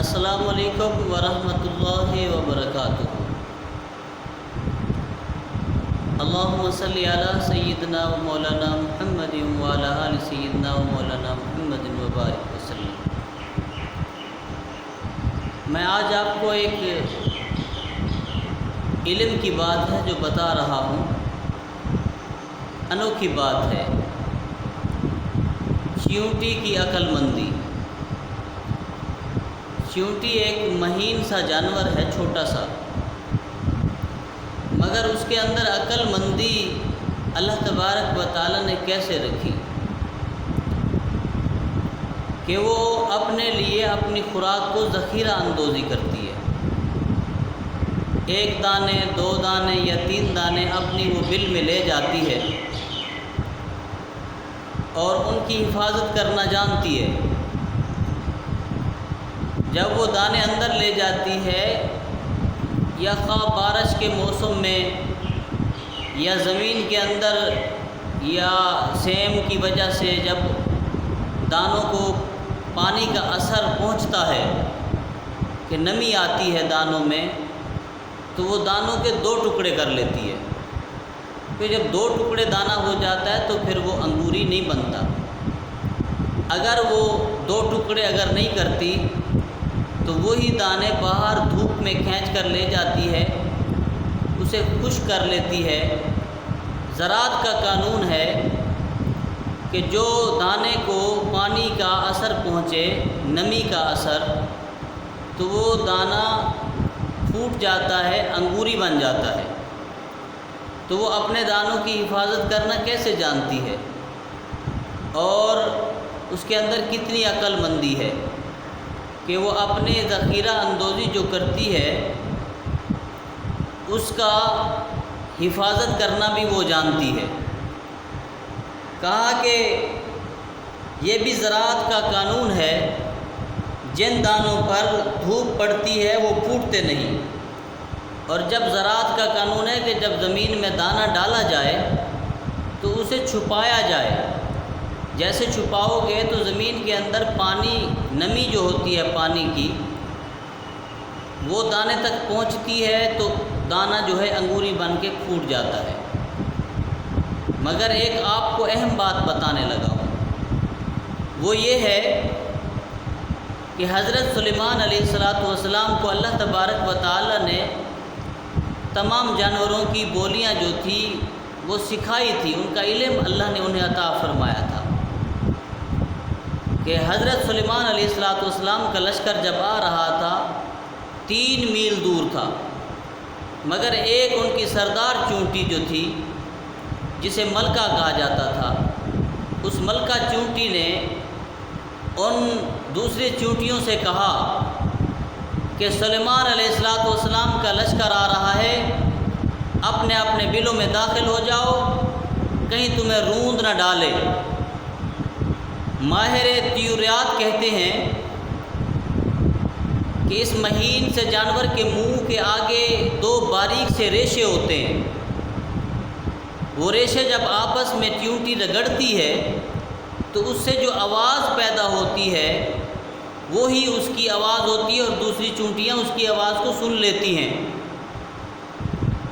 السلام علیکم ورحمۃ اللہ وبرکاتہ۔ اللہم صلی علی سیدنا و مولانا محمد وعلی آل سیدنا و مولانا محمد وبارک وسلم۔ میں آج آپ کو ایک علم کی بات ہے جو بتا رہا ہوں، انوکھی بات ہے، چیونٹی کی عقل مندی۔ چیونٹی ایک مہین سا جانور ہے، چھوٹا سا، مگر اس کے اندر عقل مندی اللہ تبارک و تعالی نے کیسے رکھی کہ وہ اپنے لیے اپنی خوراک کو ذخیرہ اندوزی کرتی ہے۔ ایک دانے، دو دانے یا تین دانے اپنی وہ بل میں لے جاتی ہے اور ان کی حفاظت کرنا جانتی ہے۔ جب وہ دانے اندر لے جاتی ہے، یا خواہ بارش کے موسم میں یا زمین کے اندر یا سیم کی وجہ سے جب دانوں کو پانی کا اثر پہنچتا ہے کہ نمی آتی ہے دانوں میں، تو وہ دانوں کے دو ٹکڑے کر لیتی ہے۔ پھر جب دو ٹکڑے دانہ ہو جاتا ہے تو پھر وہ انگوری نہیں بنتا۔ اگر وہ دو ٹکڑے اگر نہیں کرتی تو وہی دانے باہر دھوپ میں کھینچ کر لے جاتی ہے، اسے خشک کر لیتی ہے۔ زراعت کا قانون ہے کہ جو دانے کو پانی کا اثر پہنچے، نمی کا اثر، تو وہ دانہ پھوٹ جاتا ہے، انگوری بن جاتا ہے۔ تو وہ اپنے دانوں کی حفاظت کرنا کیسے جانتی ہے، اور اس کے اندر کتنی عقل مندی ہے کہ وہ اپنے ذخیرہ اندوزی جو کرتی ہے اس کا حفاظت کرنا بھی وہ جانتی ہے۔ کہا کہ یہ بھی زراعت کا قانون ہے، جن دانوں پر دھوپ پڑتی ہے وہ پھوٹتے نہیں۔ اور جب زراعت کا قانون ہے کہ جب زمین میں دانہ ڈالا جائے تو اسے چھپایا جائے۔ جیسے چھپاؤ گے تو زمین کے اندر پانی، نمی جو ہوتی ہے پانی کی، وہ دانے تک پہنچتی ہے تو دانہ جو ہے انگوری بن کے پھوٹ جاتا ہے۔ مگر ایک آپ کو اہم بات بتانے لگا ہوں، وہ یہ ہے کہ حضرت سلیمان علیہ السلام کو اللہ تبارک و تعالی نے تمام جانوروں کی بولیاں جو تھی وہ سکھائی تھی، ان کا علم اللہ نے انہیں عطا فرمایا تھا۔ کہ حضرت سلیمان علیہ السلام کا لشکر جب آ رہا تھا 3 میل دور تھا، مگر ایک ان کی سردار چونٹی جو تھی جسے ملکہ کہا جاتا تھا، اس ملکہ چونٹی نے ان دوسری چونٹیوں سے کہا کہ سلیمان علیہ السلام کا لشکر آ رہا ہے، اپنے اپنے بلوں میں داخل ہو جاؤ، کہیں تمہیں روند نہ ڈالے۔ ماہر طیوریات کہتے ہیں کہ اس مہین سے جانور کے منہ کے آگے 2 باریک سے ریشے ہوتے ہیں۔ وہ ریشے جب آپس میں چیونٹی رگڑتی ہے تو اس سے جو آواز پیدا ہوتی ہے وہی اس کی آواز ہوتی ہے، اور دوسری چونٹیاں اس کی آواز کو سن لیتی ہیں۔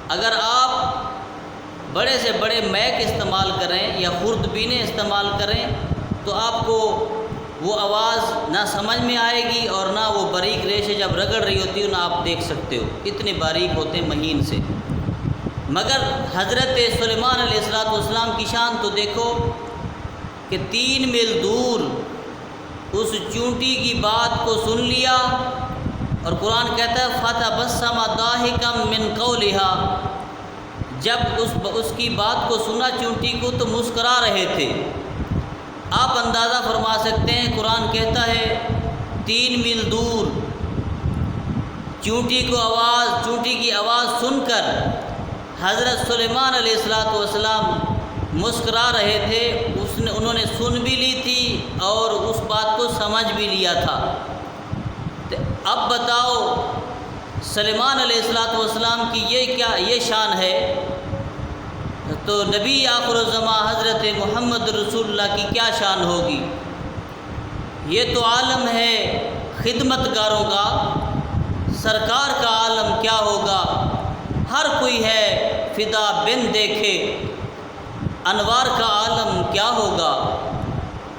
اگر آپ بڑے سے بڑے میک استعمال کریں یا خوردبینیں استعمال کریں تو آپ کو وہ آواز نہ سمجھ میں آئے گی، اور نہ وہ باریک ریشے جب رگڑ رہی ہوتی ہے نہ آپ دیکھ سکتے ہو، اتنے باریک ہوتے ہیں مہین سے۔ مگر حضرت سلیمان علیہ السلام کی شان تو دیکھو کہ 3 میل دور اس چونٹی کی بات کو سن لیا، اور قرآن کہتا ہے فَتَبَسَّمَ ضَاحِكًا مِّن قَوْلِهَا، جب اس کی بات کو سنا چونٹی کو تو مسکرا رہے تھے۔ آپ اندازہ فرما سکتے ہیں، قرآن کہتا ہے 3 میل دور چونٹی کی آواز سن کر حضرت سلیمان علیہ السلام مسکرا رہے تھے، انہوں نے سن بھی لی تھی اور اس بات کو سمجھ بھی لیا تھا۔ اب بتاؤ سلیمان علیہ السلام کی یہ شان ہے، تو نبی آخر الزماں حضرت محمد رسول اللہ کی کیا شان ہوگی؟ یہ تو عالم ہے خدمت گاروں کا، سرکار کا عالم کیا ہوگا؟ ہر کوئی ہے فدا بن دیکھے، انوار کا عالم کیا ہوگا؟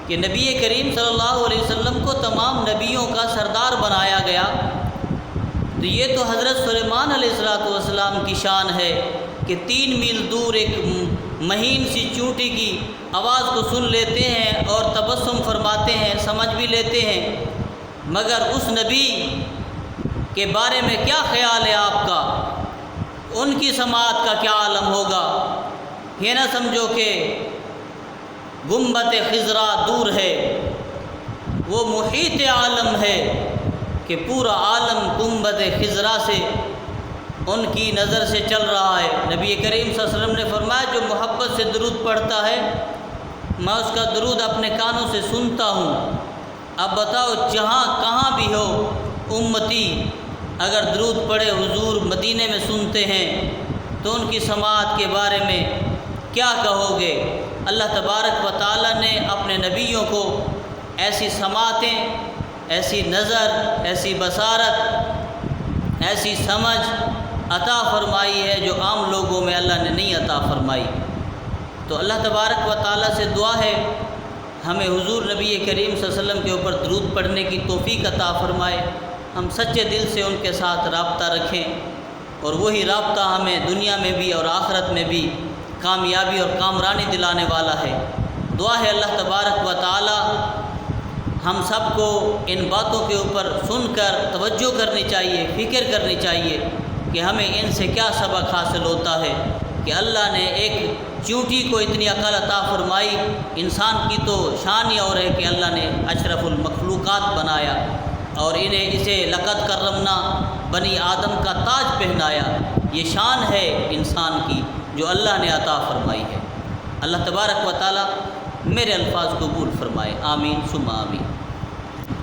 کہ نبی کریم صلی اللہ علیہ وسلم کو تمام نبیوں کا سردار بنایا گیا، تو یہ تو حضرت سلیمان علیہ السلام کی شان ہے کہ 3 میل دور ایک مہین سی چونٹی کی آواز کو سن لیتے ہیں اور تبسم فرماتے ہیں، سمجھ بھی لیتے ہیں۔ مگر اس نبی کے بارے میں کیا خیال ہے آپ کا؟ ان کی سماعت کا کیا عالم ہوگا؟ یہ نہ سمجھو کہ گنبد خضرا دور ہے، وہ محیط عالم ہے کہ پورا عالم گنبد خضرا سے ان کی نظر سے چل رہا ہے۔ نبی کریم صلی اللہ علیہ وسلم نے فرمایا جو محبت سے درود پڑھتا ہے میں اس کا درود اپنے کانوں سے سنتا ہوں۔ اب بتاؤ جہاں کہاں بھی ہو امتی اگر درود پڑھے حضور مدینے میں سنتے ہیں تو ان کی سماعت کے بارے میں کیا کہو گے؟ اللہ تبارک و تعالیٰ نے اپنے نبیوں کو ایسی سماعتیں، ایسی نظر، ایسی بصارت، ایسی سمجھ عطا فرمائی ہے جو عام لوگوں میں اللہ نے نہیں عطا فرمائی۔ تو اللہ تبارک و تعالیٰ سے دعا ہے ہمیں حضور نبی کریم صلی اللہ علیہ وسلم کے اوپر درود پڑھنے کی توفیق عطا فرمائے، ہم سچے دل سے ان کے ساتھ رابطہ رکھیں، اور وہی رابطہ ہمیں دنیا میں بھی اور آخرت میں بھی کامیابی اور کامرانی دلانے والا ہے۔ دعا ہے اللہ تبارک و تعالیٰ ہم سب کو ان باتوں کے اوپر سن کر توجہ کرنی چاہیے، فکر کرنی چاہیے کہ ہمیں ان سے کیا سبق حاصل ہوتا ہے کہ اللہ نے ایک چونٹی کو اتنی عقل عطا فرمائی۔ انسان کی تو شان ہی اور ہے کہ اللہ نے اشرف المخلوقات بنایا اور انہیں اسے لقد کرمنا بنی آدم کا تاج پہنایا۔ یہ شان ہے انسان کی جو اللہ نے عطا فرمائی ہے۔ اللہ تبارک و تعالی میرے الفاظ قبول فرمائے، آمین ثم آمین۔